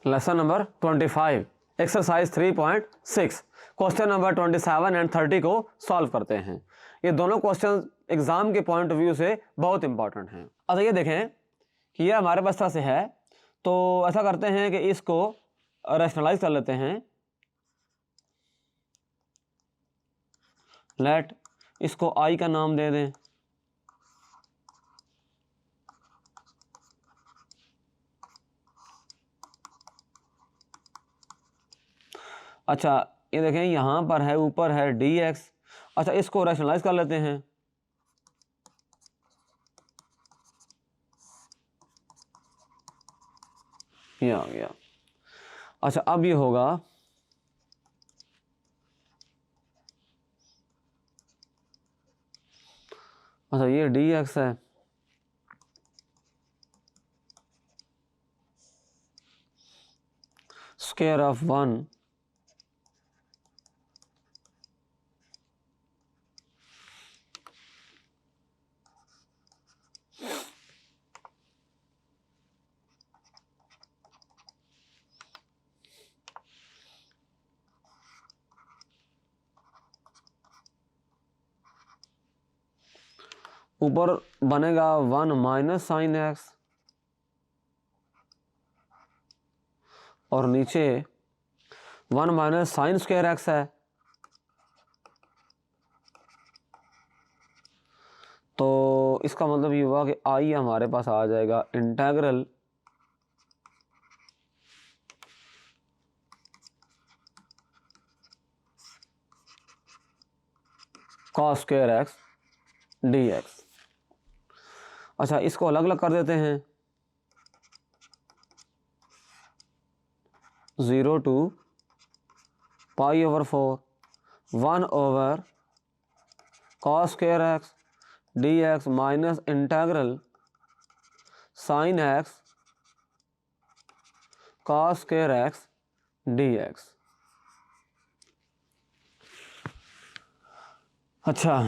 Lesson number 25 exercise 3.6 question number 27 and 30 को solve करते हैं। ये दोनों क्वेश्चन एग्जाम के पॉइंट ऑफ व्यू से बहुत इंपॉर्टेंट हैं। अच्छा ये देखें कि ये हमारे पास तरह से है, तो ऐसा करते हैं कि इसको रैशनलाइज कर लेते हैं। लेट इसको आई का नाम दे दें। अच्छा ये देखें यहाँ पर है, ऊपर है dx। अच्छा इसको रैशनलाइज कर लेते हैं। ये आ गया। अच्छा अब ये होगा अच्छा ये dx है, स्क्वायर ऑफ 1 ऊपर बनेगा 1 माइनस साइन एक्स और नीचे 1 माइनस साइन स्क्वायर एक्स है। तो इसका मतलब ये हुआ कि आई हमारे पास आ जाएगा integral cos square x dx। अच्छा इसको अलग अलग कर देते हैं। 0 to π/4 1 over cos square x dx minus integral sine x cos square x dx। अच्छा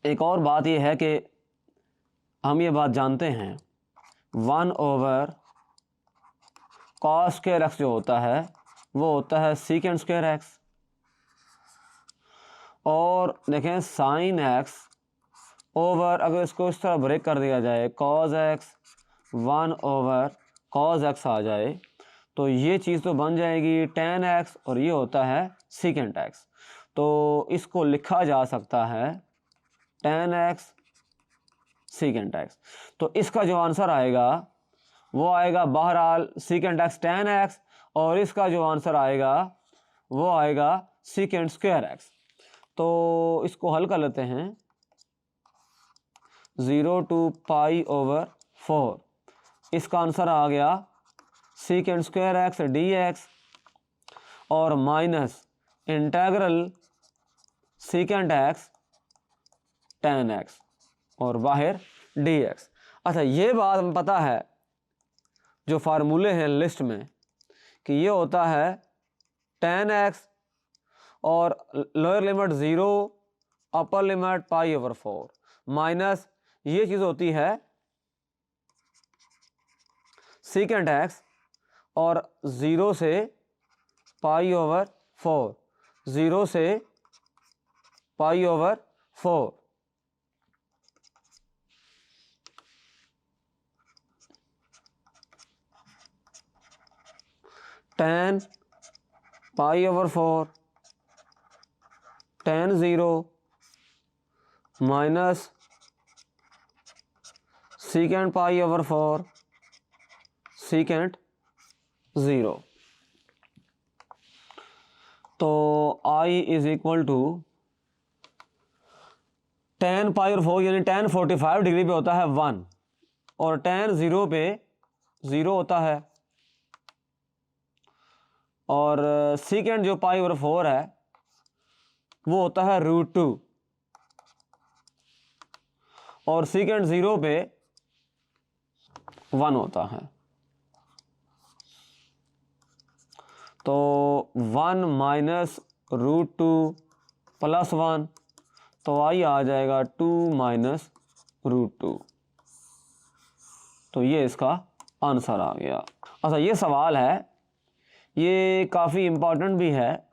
एक और बात यह है कि हम ये बात जानते हैं 1 over cos स्क्वायर एक्स जो होता है वो होता है सीकेंड स्क्वायर एक्स, और देखें साइन एक्स ओवर, अगर इसको इस तरह ब्रेक कर दिया जाए cos x 1 over cos x आ जाए तो ये चीज़ तो बन जाएगी tan x और ये होता है सीकेंड x। तो इसको लिखा जा सकता है tan x सीकेंड x। तो इसका जो आंसर आएगा वो आएगा बहरहाल सीकेंड x tan x, और इसका जो आंसर आएगा वो आएगा सीकेंड स्क्वायर x। तो इसको हल कर लेते हैं। 0 to π/4 इसका आंसर आ गया सीकेंड स्क्वायर x dx और minus integral सीकेंड x tan x और बाहर dx। अच्छा ये बात हमें पता है जो फार्मूले हैं लिस्ट में कि ये होता है tan x और lower limit 0 upper limit π/4 minus ये चीज़ होती है सीकेंड x और 0 से π/4 0 से π/4। tan π/4 tan 0 minus secant π/4 secant 0। तो I is equal to tan π/4 यानी tan 45 डिग्री पे होता है 1 और tan 0 पे 0 होता है, और सीकेंड जो π/4 है वो होता है √2 और सीकेंड 0 पे 1 होता है। तो 1 माइनस √2 प्लस 1 तो आई आ जाएगा 2 माइनस √2। तो ये इसका आंसर आ गया। अच्छा, ये सवाल है, ये काफ़ी इम्पोर्टेंट भी है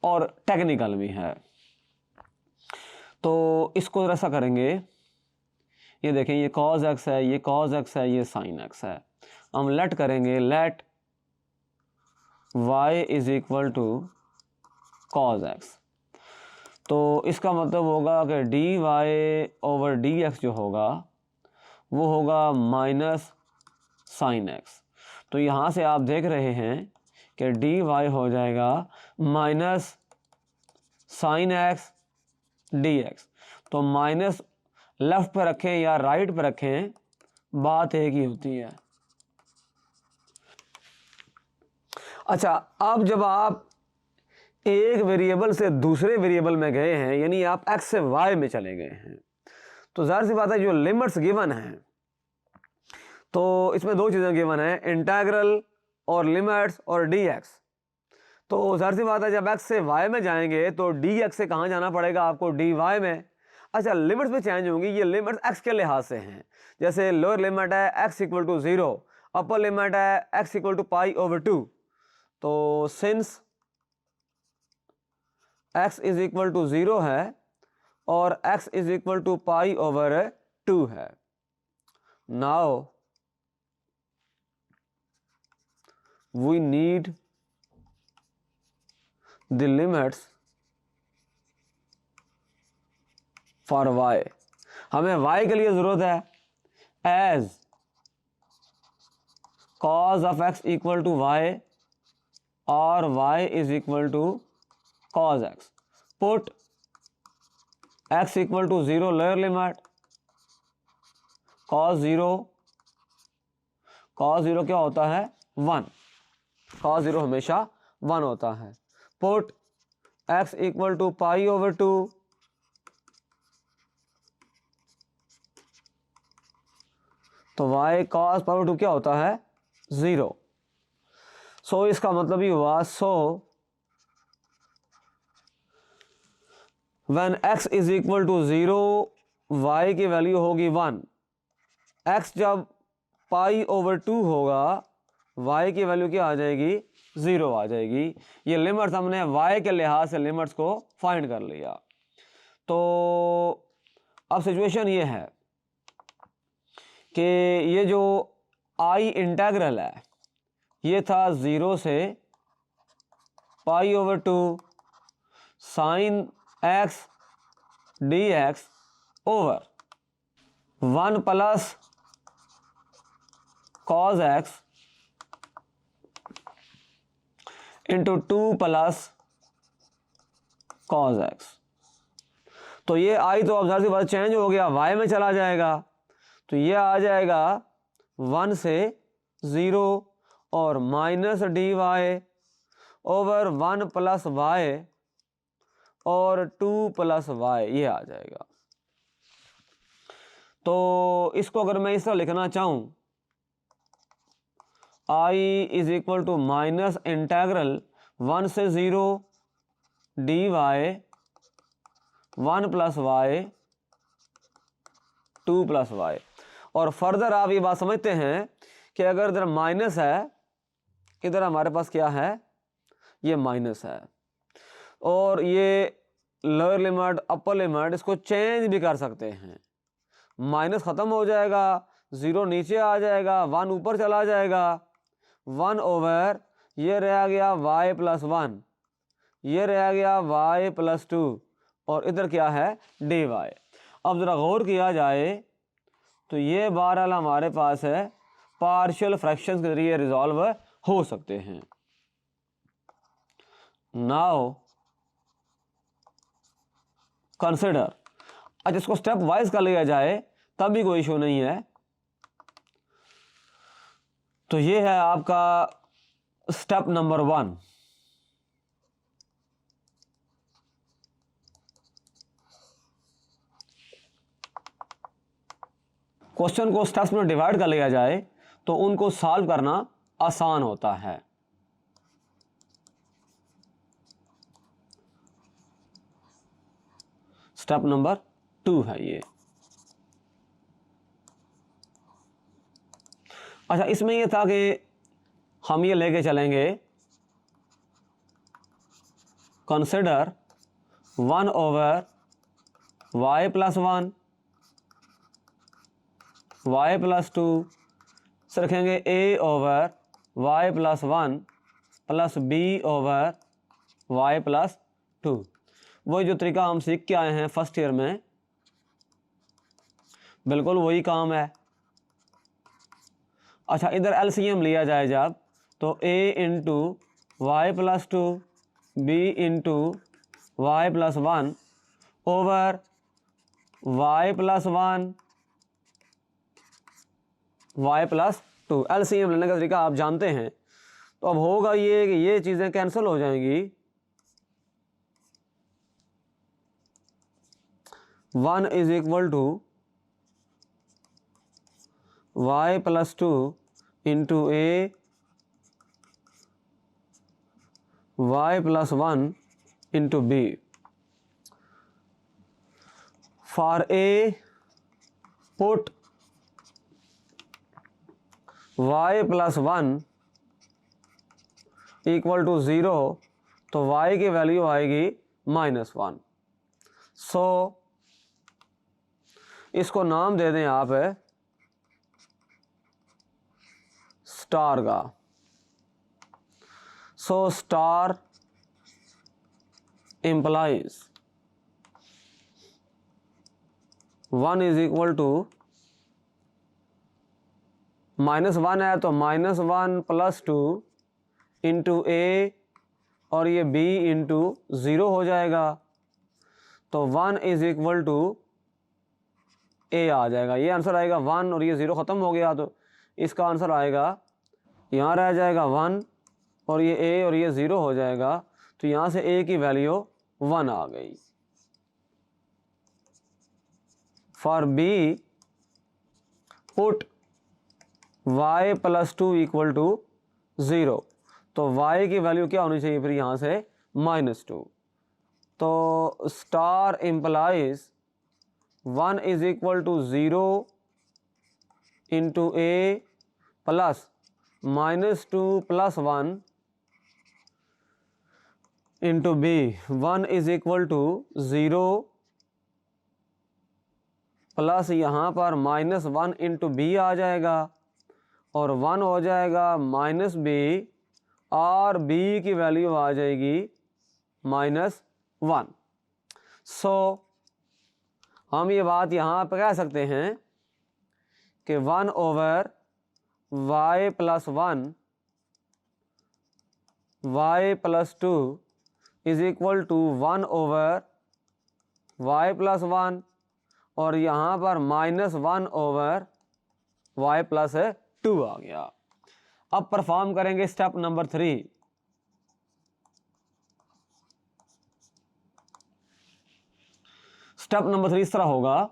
और टेक्निकल भी है। तो इसको ऐसा करेंगे, ये देखें, ये cos x है, ये cos x है, ये sin x है। हम लेट करेंगे, let y is equal to cos x। तो इसका मतलब होगा कि dy ओवर dx जो होगा वो होगा माइनस साइन x। तो यहाँ से आप देख रहे हैं कि dy हो जाएगा माइनस साइन x dx। तो माइनस लेफ्ट पे रखें या राइट पे रखें, बात एक ही होती है। अच्छा, अब जब आप एक वेरिएबल से दूसरे वेरिएबल में गए हैं, यानी आप x से y में चले गए हैं, तो जाहिर सी बात है जो लिमिट्स गिवन हैं, तो इसमें दो चीज़ें गिवन हैं, इंटीग्रल और लिमिट्स और dx। तो जाहिर सी बात है जब x से y में जाएंगे तो dx से कहाँ जाना पड़ेगा आपको, dy में। अच्छा, लिमिट्स में चेंज होंगी, ये लिमिट्स x के लिहाज से हैं। जैसे लोअर लिमिट है x equal to 0, upper limit है x equal to pi over 2। तो since x is equal to 0 है और x is equal to pi over 2 है, now we need the limits for y। हमें y के लिए जरूरत है as cos of x equal to y और y is equal to cos x। Put x equal to 0 lower limit, cos 0 क्या होता है 1, cos 0 हमेशा 1 होता है। Put x equal to pi over 2, तो y cos पावर 2 क्या होता है 0। सो इसका मतलब ही हुआ, so when x is equal to 0 y की वैल्यू होगी 1। x जब पाई ओवर 2 होगा y की वैल्यू क्या आ जाएगी 0 आ जाएगी। ये लिमिट्स हमने y के लिहाज से लिमिट्स को फाइंड कर लिया। तो अब सिचुएशन ये है कि ये जो i इंटेग्रल है ये था 0 से pi over 2 sine x dx over 1 plus cos x into 2 plus cos x। तो ये आई तो अब जाहिर सी बात चेंज हो गया, y में चला जाएगा, तो ये आ जाएगा 1 से 0 और minus d y over 1 plus y और 2 प्लस वाई, ये आ जाएगा। तो इसको अगर मैं इस तरह लिखना चाहूं, i is equal to minus integral 1 से 0 d y 1 plus y 2 plus y. और फर्दर आप ये बात समझते हैं कि अगर इधर माइनस है, इधर हमारे पास क्या है, ये माइनस है, और ये लोअर लिमिट अपर लिमिट इसको चेंज भी कर सकते हैं। माइनस ख़त्म हो जाएगा, 0 नीचे आ जाएगा, 1 ऊपर चला जाएगा, 1 ओवर ये रह गया y प्लस 1, ये रह गया y प्लस 2, और इधर क्या है डी वाई। अब ज़रा गौर किया जाए तो ये बहरहाल हमारे पास है पार्शियल फ्रैक्शंस के जरिए रिजॉल्व हो सकते हैं। नाउ कंसिडर, अच्छा इसको स्टेप वाइज कर लिया जाए तब भी कोई इशू नहीं है। तो ये है आपका स्टेप नंबर 1। क्वेश्चन को स्टेप्स में डिवाइड कर लिया जाए तो उनको सॉल्व करना आसान होता है। स्टेप नंबर 2 है ये। अच्छा, इसमें ये था कि हम ये लेके चलेंगे कंसिडर 1/y+1 y+2 से रखेंगे a/y+1 प्लस b/y+2। वही जो तरीका हम सीख के आए हैं फर्स्ट ईयर में, बिल्कुल वही काम है। अच्छा, इधर एलसीएम लिया जाए जब, तो a into y+2 b into y+1 over y+1 y+2। LCM लेने का तरीका आप जानते हैं। तो अब होगा ये कि ये चीज़ें कैंसिल हो जाएंगी। 1 is equal to y+2 into a y+1 into b। For a पुट y+1 इक्वल टू 0, तो y की वैल्यू आएगी -1। सो इसको नाम दे दें आप स्टार का। So star implies 1 is equal to -1 है तो -1 + 2 इंटू a और ये b इंटू 0 हो जाएगा, तो 1 इज इक्वल टू a आ जाएगा। ये आंसर आएगा 1 और ये 0 ख़त्म हो गया, तो इसका आंसर आएगा, यहाँ रह जाएगा 1 और ये a और ये 0 हो जाएगा, तो यहाँ से a की वैल्यू 1 आ गई। For b put y+2 equal to 0, तो y की वैल्यू क्या होनी चाहिए फिर यहाँ से -2। तो star implies 1 is equal to 0 into a plus -2 + 1 into b। 1 is equal to 0 plus यहाँ पर -1 इंटू b आ जाएगा और 1 हो जाएगा -b और b की वैल्यू आ जाएगी -1। सो हम ये बात यहाँ पर कह सकते हैं कि 1/y+1 y+2 is equal to 1/y+1 और यहाँ पर -1/y+2 आ गया। अब परफॉर्म करेंगे स्टेप नंबर 3। स्टेप नंबर 3 इस तरह होगा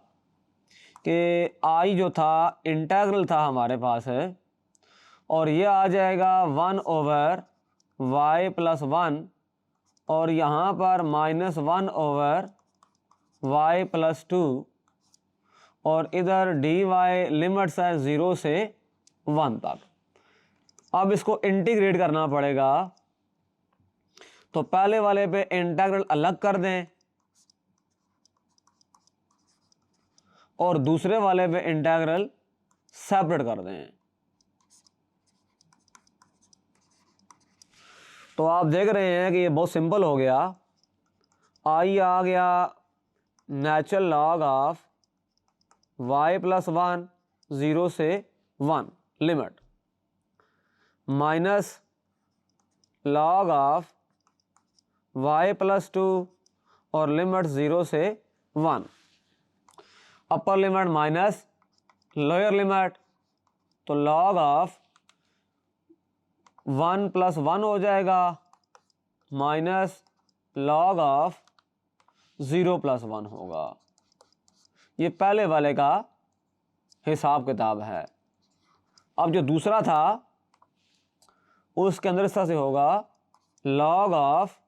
कि आई जो था इंटेग्रल था हमारे पास है और ये आ जाएगा 1/y+1 और यहाँ पर -1/y+2 और इधर dy लिमिट्स है 0 से 1 तक। अब इसको इंटीग्रेट करना पड़ेगा, तो पहले वाले पे इंटीग्रल अलग कर दें और दूसरे वाले पे इंटीग्रल सेपरेट कर दें। तो आप देख रहे हैं कि ये बहुत सिंपल हो गया। आई आ गया नेचुरल लॉग ऑफ y+1 0 से 1 limit minus log of y+2 और लिमिट 0 से 1, upper limit minus lower limit, तो लॉग ऑफ 1 + 1 हो जाएगा माइनस लॉग ऑफ 0 + 1 होगा। ये पहले वाले का हिसाब किताब है। अब जो दूसरा था उसके अंदर इस तरह से होगा log of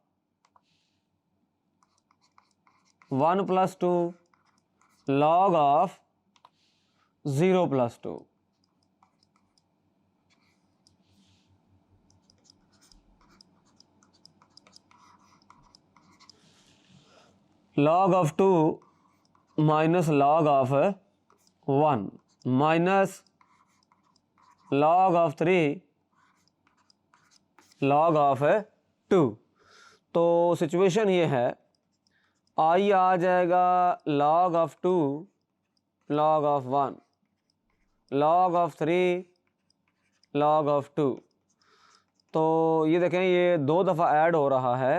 1 + 2 log of 0 + 2। log of 2 minus log of 1 minus log of 3 log of 2। तो सिचुएशन ये है, आई आ जाएगा log of 2 log of 1 log of 3 log of 2। तो ये देखें ये 2 दफ़ा ऐड हो रहा है,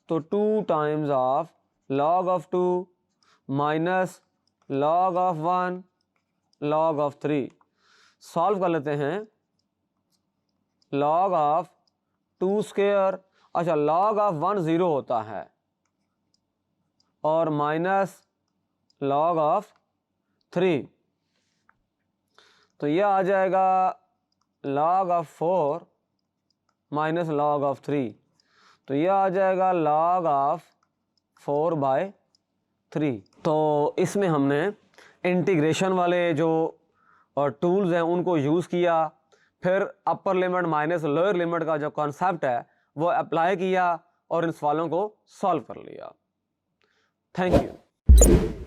तो 2 times of log of 2 minus log of 1 log of 3। Solve कर लेते हैं। log of 2 स्क्वायर, अच्छा log of 1 0 होता है, और माइनस log of 3, तो ये आ जाएगा log of 4 minus log of 3, तो ये आ जाएगा log of 4/3। तो इसमें हमने इंटीग्रेशन वाले जो टूल्स हैं उनको यूज़ किया, फिर upper limit minus lower limit का जो कॉन्सेप्ट है वो अप्लाई किया और इन सवालों को सॉल्व कर लिया। Thank you.